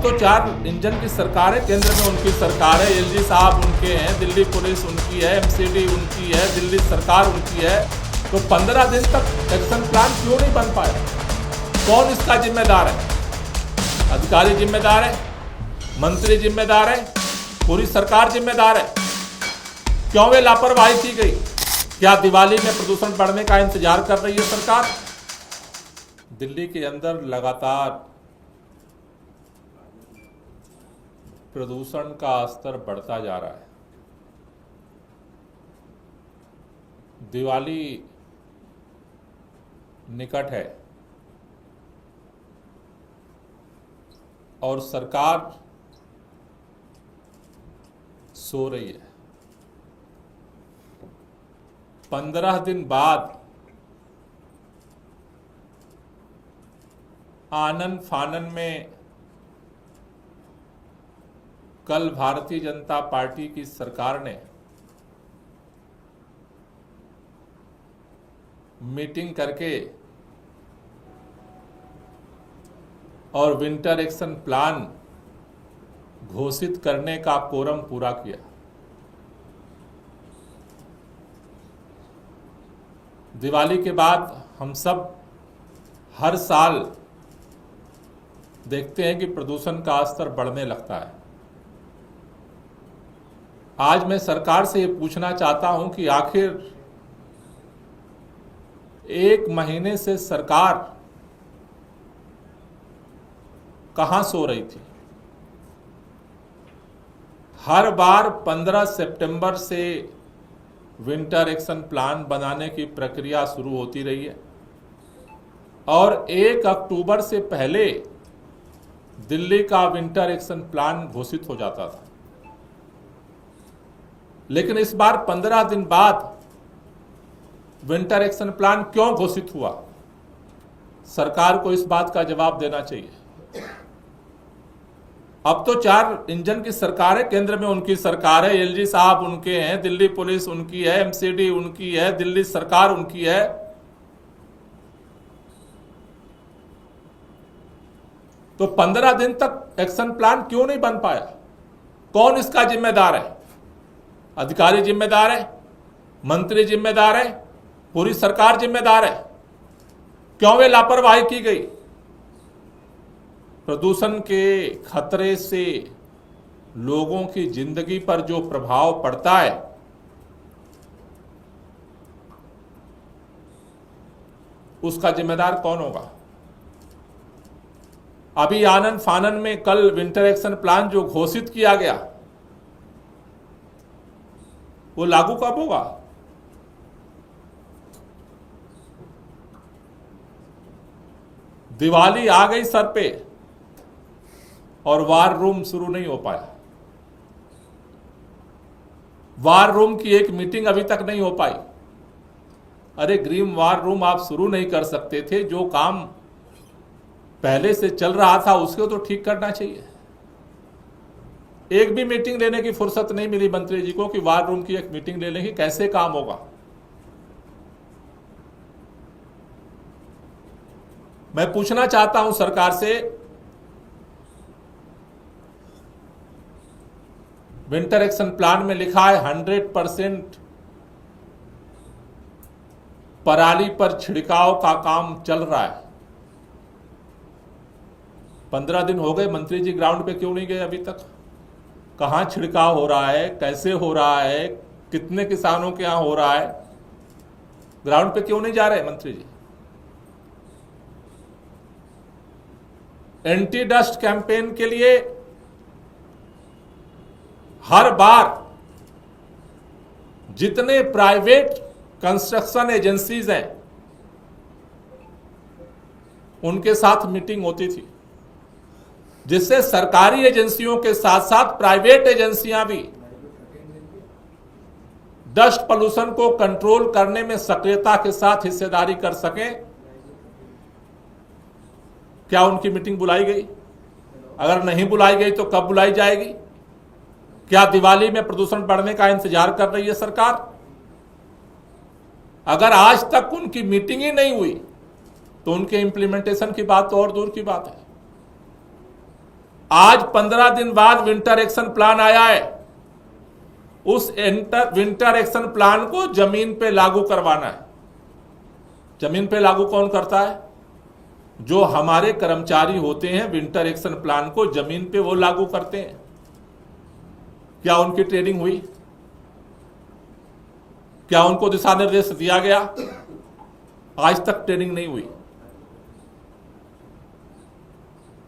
तो 4 इंजन की सरकार है, केंद्र में उनकी सरकार है, एलजी साहब उनके हैं, दिल्ली पुलिस उनकी है, एमसीडी उनकी है, दिल्ली सरकार उनकी है। तो 15 दिन तक एक्शन प्लान क्यों नहीं बन पाया? कौन इसका जिम्मेदार है? अधिकारी जिम्मेदार है, मंत्री जिम्मेदार है, पूरी सरकार जिम्मेदार है? क्यों वे लापरवाही की गई? क्या दिवाली में प्रदूषण बढ़ने का इंतजार कर रही है सरकार? दिल्ली के अंदर लगातार प्रदूषण का स्तर बढ़ता जा रहा है। दिवाली निकट है और सरकार सो रही है। 15 दिन बाद आनन फानन में कल भारतीय जनता पार्टी की सरकार ने मीटिंग करके और विंटर एक्शन प्लान घोषित करने का कोरम पूरा किया। दिवाली के बाद हम सब हर साल देखते हैं कि प्रदूषण का स्तर बढ़ने लगता है। आज मैं सरकार से ये पूछना चाहता हूं कि आखिर 1 महीने से सरकार कहां सो रही थी? हर बार 15 सितंबर से विंटर एक्शन प्लान बनाने की प्रक्रिया शुरू होती रही है और 1 अक्टूबर से पहले दिल्ली का विंटर एक्शन प्लान घोषित हो जाता था। लेकिन इस बार 15 दिन बाद विंटर एक्शन प्लान क्यों घोषित हुआ? सरकार को इस बात का जवाब देना चाहिए। अब तो 4 इंजन की सरकार है, केंद्र में उनकी सरकार है, एलजी साहब उनके हैं, दिल्ली पुलिस उनकी है, एमसीडी उनकी है, दिल्ली सरकार उनकी है। तो 15 दिन तक एक्शन प्लान क्यों नहीं बन पाया? कौन इसका जिम्मेदार है? अधिकारी जिम्मेदार है, मंत्री जिम्मेदार है, पूरी सरकार जिम्मेदार है? क्यों वे लापरवाही की गई? प्रदूषण के खतरे से लोगों की जिंदगी पर जो प्रभाव पड़ता है, उसका जिम्मेदार कौन होगा? अभी आनन फानन में कल विंटर एक्शन प्लान जो घोषित किया गया, वो लागू कब होगा? दिवाली आ गई सर पे और वार रूम शुरू नहीं हो पाया। वार रूम की एक मीटिंग अभी तक नहीं हो पाई। अरे ग्रीन वार रूम आप शुरू नहीं कर सकते थे? जो काम पहले से चल रहा था उसको तो ठीक करना चाहिए। एक भी मीटिंग लेने की फुर्सत नहीं मिली मंत्री जी को कि वार रूम की एक मीटिंग ले लेंगे, कैसे काम होगा? मैं पूछना चाहता हूं सरकार से, विंटर एक्शन प्लान में लिखा है 100% पराली पर छिड़काव का काम चल रहा है। 15 दिन हो गए, मंत्री जी ग्राउंड पे क्यों नहीं गए अभी तक? कहां छिड़काव हो रहा है, कैसे हो रहा है, कितने किसानों के यहां हो रहा है? ग्राउंड पे क्यों नहीं जा रहे मंत्री जी? एंटी डस्ट कैंपेन के लिए हर बार जितने प्राइवेट कंस्ट्रक्शन एजेंसीज हैं उनके साथ मीटिंग होती थी, जिससे सरकारी एजेंसियों के साथ साथ प्राइवेट एजेंसियां भी डस्ट पोल्यूशन को कंट्रोल करने में सक्रियता के साथ हिस्सेदारी कर सकें। क्या उनकी मीटिंग बुलाई गई? अगर नहीं बुलाई गई तो कब बुलाई जाएगी? क्या दिवाली में प्रदूषण बढ़ने का इंतजार कर रही है सरकार? अगर आज तक उनकी मीटिंग ही नहीं हुई तो उनके इंप्लीमेंटेशन की बात तो और दूर की बात है। आज 15 दिन बाद विंटर एक्शन प्लान आया है। उस विंटर एक्शन प्लान को जमीन पे लागू करवाना है। जमीन पे लागू कौन करता है? जो हमारे कर्मचारी होते हैं, विंटर एक्शन प्लान को जमीन पे वो लागू करते हैं। क्या उनकी ट्रेनिंग हुई? क्या उनको दिशा निर्देश दिया गया? आज तक ट्रेनिंग नहीं हुई।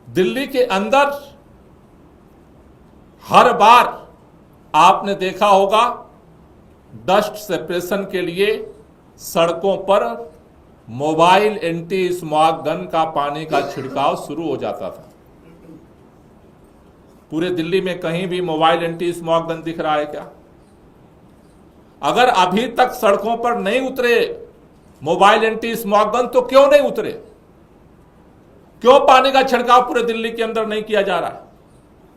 दिल्ली के अंदर हर बार आपने देखा होगा, डस्ट सेपरेशन के लिए सड़कों पर मोबाइल एंटी स्मॉग गन का पानी का छिड़काव शुरू हो जाता था। पूरे दिल्ली में कहीं भी मोबाइल एंटी स्मॉग गन दिख रहा है क्या? अगर अभी तक सड़कों पर नहीं उतरे मोबाइल एंटी स्मॉग गन, तो क्यों नहीं उतरे? क्यों पानी का छिड़काव पूरे दिल्ली के अंदर नहीं किया जा रहा है?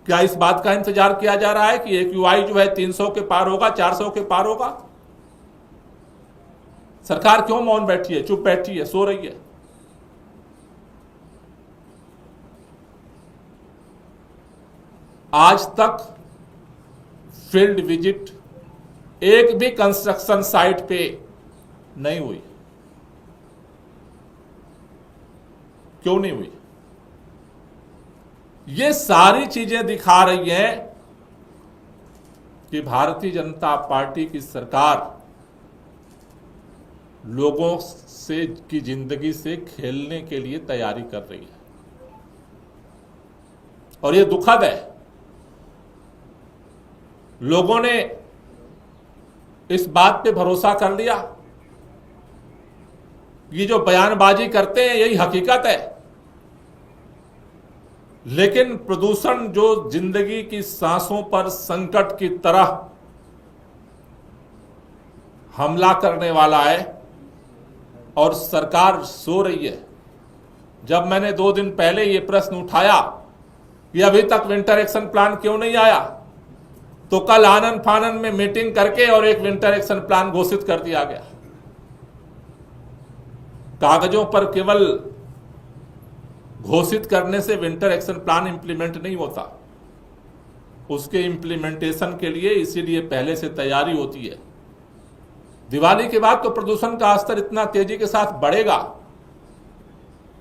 क्या इस बात का इंतजार किया जा रहा है कि AQI जो है 300 के पार होगा, 400 के पार होगा? सरकार क्यों मौन बैठी है, चुप बैठी है, सो रही है? आज तक फील्ड विजिट एक भी कंस्ट्रक्शन साइट पे नहीं हुई। क्यों नहीं हुई? ये सारी चीजें दिखा रही हैं कि भारतीय जनता पार्टी की सरकार लोगों से की जिंदगी से खेलने के लिए तैयारी कर रही है, और ये दुखद है। लोगों ने इस बात पे भरोसा कर लिया, ये जो बयानबाजी करते हैं यही हकीकत है। लेकिन प्रदूषण जो जिंदगी की सांसों पर संकट की तरह हमला करने वाला है, और सरकार सो रही है। जब मैंने 2 दिन पहले ये प्रश्न उठाया कि अभी तक विंटर एक्शन प्लान क्यों नहीं आया, तो कल आनन फानन में मीटिंग करके और एक विंटर एक्शन प्लान घोषित कर दिया गया। कागजों पर केवल घोषित करने से विंटर एक्शन प्लान इंप्लीमेंट नहीं होता, उसके इंप्लीमेंटेशन के लिए इसीलिए पहले से तैयारी होती है। दिवाली के बाद तो प्रदूषण का स्तर इतना तेजी के साथ बढ़ेगा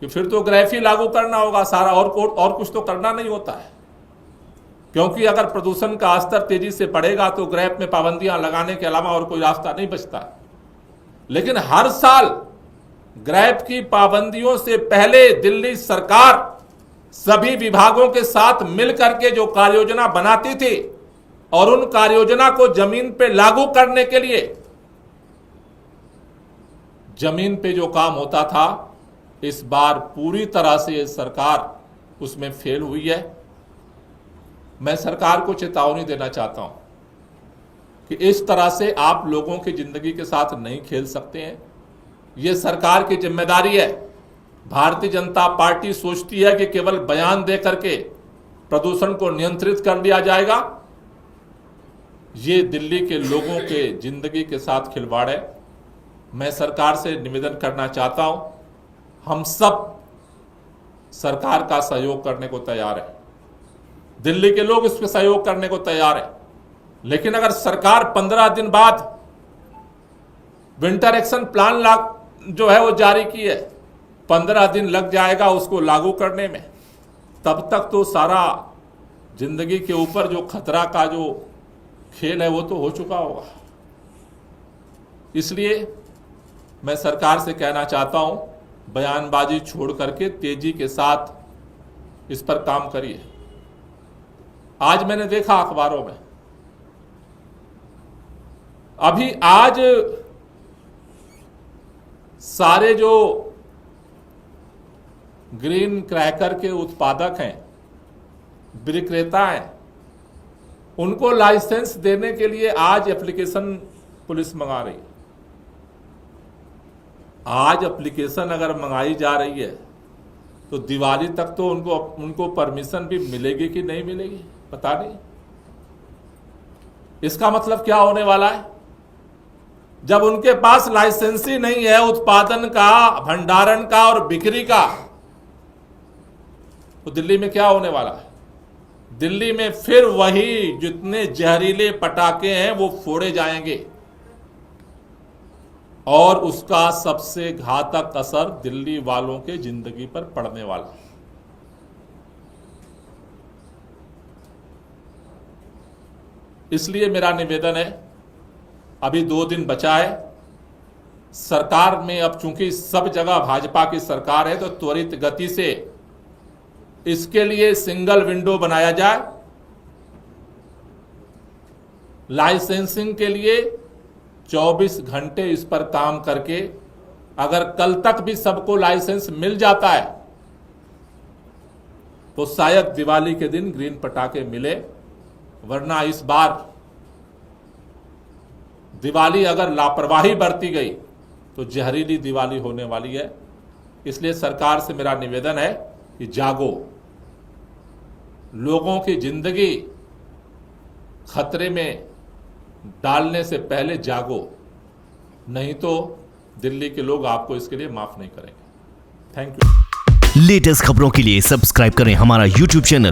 कि फिर तो ग्रेफ ही लागू करना होगा सारा, और कुछ तो करना नहीं होता है। क्योंकि अगर प्रदूषण का स्तर तेजी से बढ़ेगा तो ग्रेफ में पाबंदियां लगाने के अलावा और कोई रास्ता नहीं बचता। लेकिन हर साल ग्रेफ की पाबंदियों से पहले दिल्ली सरकार सभी विभागों के साथ मिलकर के जो कार्ययोजना बनाती थी, और उन कार्ययोजना को जमीन पे लागू करने के लिए जमीन पे जो काम होता था, इस बार पूरी तरह से ये सरकार उसमें फेल हुई है। मैं सरकार को चेतावनी देना चाहता हूं कि इस तरह से आप लोगों की जिंदगी के साथ नहीं खेल सकते हैं। ये सरकार की जिम्मेदारी है। भारतीय जनता पार्टी सोचती है कि केवल बयान दे करके प्रदूषण को नियंत्रित कर लिया जाएगा। ये दिल्ली के लोगों के जिंदगी के साथ खिलवाड़ है। मैं सरकार से निवेदन करना चाहता हूं, हम सब सरकार का सहयोग करने को तैयार है, दिल्ली के लोग इसमें सहयोग करने को तैयार है। लेकिन अगर सरकार 15 दिन बाद विंटर एक्शन प्लान जो है वो जारी की है, 15 दिन लग जाएगा उसको लागू करने में, तब तक तो सारा जिंदगी के ऊपर जो खतरा का जो खेल है वो तो हो चुका होगा। इसलिए मैं सरकार से कहना चाहता हूं, बयानबाजी छोड़ करके तेजी के साथ इस पर काम करिए। आज मैंने देखा अखबारों में, अभी आज सारे जो ग्रीन क्रैकर के उत्पादक हैं, विक्रेता हैं, उनको लाइसेंस देने के लिए आज एप्लीकेशन पुलिस मंगा रही है। आज एप्लीकेशन अगर मंगाई जा रही है तो दिवाली तक तो उनको परमिशन भी मिलेगी कि नहीं मिलेगी पता नहीं। इसका मतलब क्या होने वाला है? जब उनके पास लाइसेंस ही नहीं है उत्पादन का, भंडारण का और बिक्री का, तो दिल्ली में क्या होने वाला है? दिल्ली में फिर वही जितने जहरीले पटाखे हैं वो फोड़े जाएंगे और उसका सबसे घातक असर दिल्ली वालों के जिंदगी पर पड़ने वाला। इसलिए मेरा निवेदन है, अभी 2 दिन बचा है, सरकार में अब चूंकि सब जगह भाजपा की सरकार है तो त्वरित गति से इसके लिए सिंगल विंडो बनाया जाए। लाइसेंसिंग के लिए 24 घंटे इस पर काम करके अगर कल तक भी सबको लाइसेंस मिल जाता है तो शायद दिवाली के दिन ग्रीन पटाखे मिले, वरना इस बार दिवाली अगर लापरवाही बरती गई तो जहरीली दिवाली होने वाली है। इसलिए सरकार से मेरा निवेदन है कि जागो, लोगों की जिंदगी खतरे में डालने से पहले जागो, नहीं तो दिल्ली के लोग आपको इसके लिए माफ नहीं करेंगे। Thank you. लेटेस्ट खबरों के लिए सब्सक्राइब करें हमारा YouTube चैनल